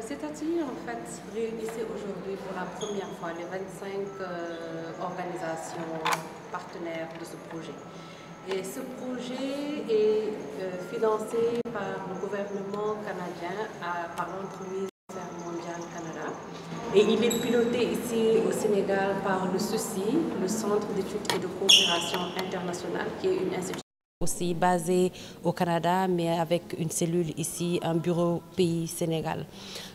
Cet atelier, en fait, réunissait aujourd'hui pour la première fois les 25 organisations partenaires de ce projet. Et ce projet est financé par le gouvernement canadien par l'entremise Affaires mondiales Canada. Et il est piloté ici au Sénégal par le CECI, le Centre d'études et de coopération internationale, qui est une institution aussi basé au Canada, mais avec une cellule ici, un bureau pays Sénégal.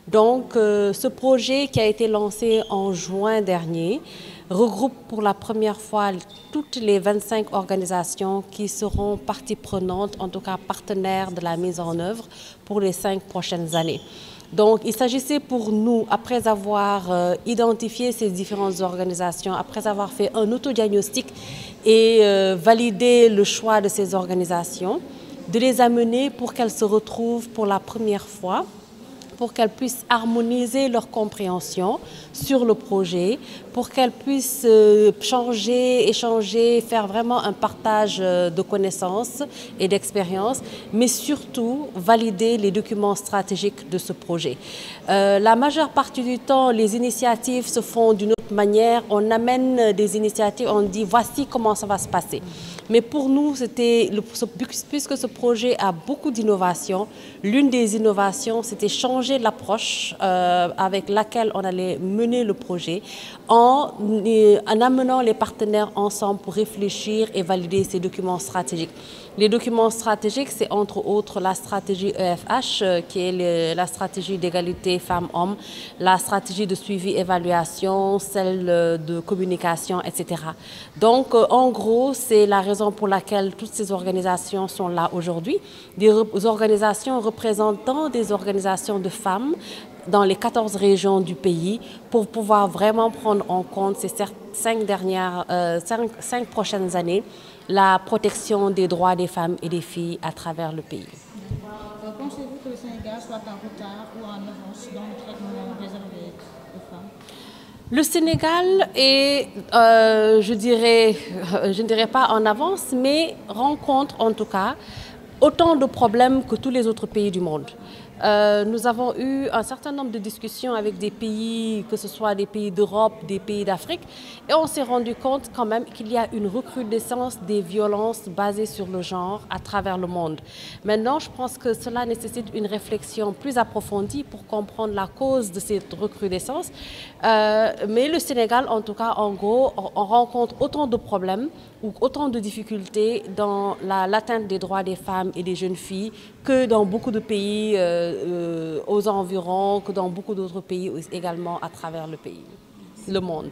Donc, ce projet qui a été lancé en juin dernier regroupe pour la première fois toutes les 25 organisations qui seront parties prenantes, en tout cas partenaires de la mise en œuvre pour les 5 prochaines années. Donc, il s'agissait pour nous, après avoir identifié ces différentes organisations, après avoir fait un autodiagnostic et valider le choix de ces organisations, de les amener pour qu'elles se retrouvent pour la première fois, pour qu'elles puissent harmoniser leur compréhension sur le projet, pour qu'elles puissent changer, échanger, faire vraiment un partage de connaissances et d'expériences, mais surtout valider les documents stratégiques de ce projet. La majeure partie du temps, les initiatives se font d'une autre manière. On amène des initiatives, on dit voici comment ça va se passer. Mais pour nous, puisque ce projet a beaucoup d'innovations, l'une des innovations, c'était changer l'approche avec laquelle on allait mener le projet en amenant les partenaires ensemble pour réfléchir et valider ces documents stratégiques. Les documents stratégiques, c'est entre autres la stratégie EFH, qui est la stratégie d'égalité femmes-hommes, la stratégie de suivi-évaluation, celle de communication, etc. Donc, en gros, c'est la raison pour laquelle toutes ces organisations sont là aujourd'hui. Des organisations représentant des organisations de femmes dans les 14 régions du pays pour pouvoir vraiment prendre en compte ces 5 prochaines années la protection des droits des femmes et des filles à travers le pays. Pensez-vous que le Sénégal soit en retard ou en avance dans le traitement réservé aux femmes? Le Sénégal est, je ne dirais pas en avance, mais rencontre en tout cas autant de problèmes que tous les autres pays du monde. Nous avons eu un certain nombre de discussions avec des pays, que ce soit des pays d'Europe, des pays d'Afrique, et on s'est rendu compte quand même qu'il y a une recrudescence des violences basées sur le genre à travers le monde. Maintenant, je pense que cela nécessite une réflexion plus approfondie pour comprendre la cause de cette recrudescence. Mais le Sénégal, en tout cas, en gros, on rencontre autant de problèmes ou autant de difficultés dans l'atteinte des droits des femmes et des jeunes filles que dans beaucoup de pays aux environs, que dans beaucoup d'autres pays également à travers le monde.